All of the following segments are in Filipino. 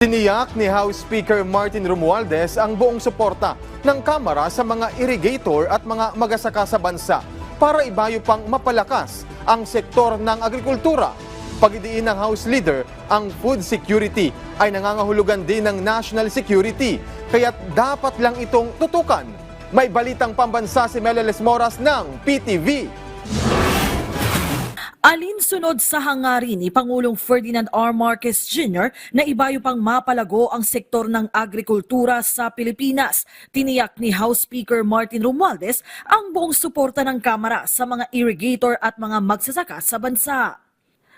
Tiniyak ni House Speaker Martin Romualdez ang buong suporta ng Kamara sa mga irrigator at mga magasaka sa bansa para ibayo pang mapalakas ang sektor ng agrikultura. Pagdiin ng House Leader, ang food security ay nangangahulugan din ng national security, kaya't dapat lang itong tutukan. May balitang pambansa si Meleles Moras ng PTV. Alinsunod sa hangarin ni Pangulong Ferdinand R. Marquez Jr. na ibayo pang mapalago ang sektor ng agrikultura sa Pilipinas, tiniyak ni House Speaker Martin Romualdez ang buong suporta ng Kamara sa mga irrigator at mga magsasaka sa bansa.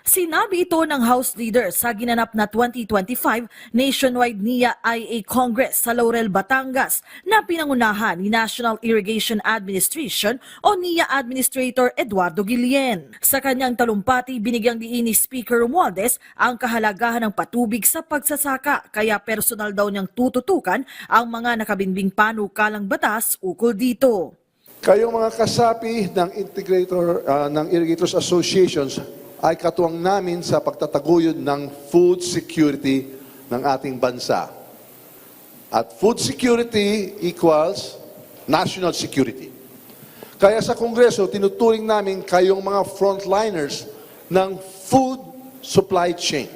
Sinabi ito ng House Leader sa ginanap na 2025 Nationwide NIA-IA Congress sa Laurel, Batangas na pinangunahan ni National Irrigation Administration o NIA Administrator Eduardo Guillen. Sa kanyang talumpati, binigyang diin ni Speaker Romualdez ang kahalagahan ng patubig sa pagsasaka, kaya personal daw niyang tututukan ang mga nakabinbing panukalang batas ukol dito. Kayong mga kasapi ng Irrigators Associations ay katuwang namin sa pagtataguyod ng food security ng ating bansa. At food security equals national security. Kaya sa Kongreso, tinuturing namin kayong mga frontliners ng food supply chain.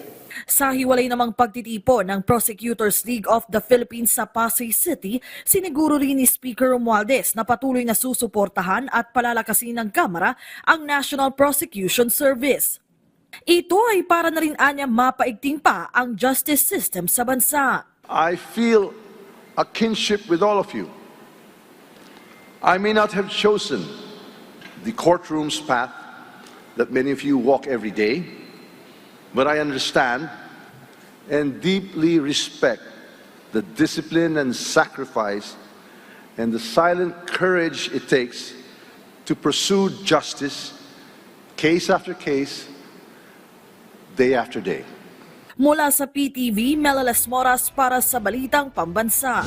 Sa hiwalay namang pagtitipo ng Prosecutors League of the Philippines sa Pasay City, siniguro rin ni Speaker Romualdez na patuloy na susuportahan at palalakasin ng Kamara ang National Prosecution Service. Ito ay para na rin anya mapaigting pa ang justice system sa bansa. I feel a kinship with all of you. I may not have chosen the courtroom's path that many of you walk every day, but I understand and deeply respect the discipline and sacrifice and the silent courage it takes to pursue justice, case after case, day after day. Mula sa PTV, Meleles Moras para sa Balitang Pambansa.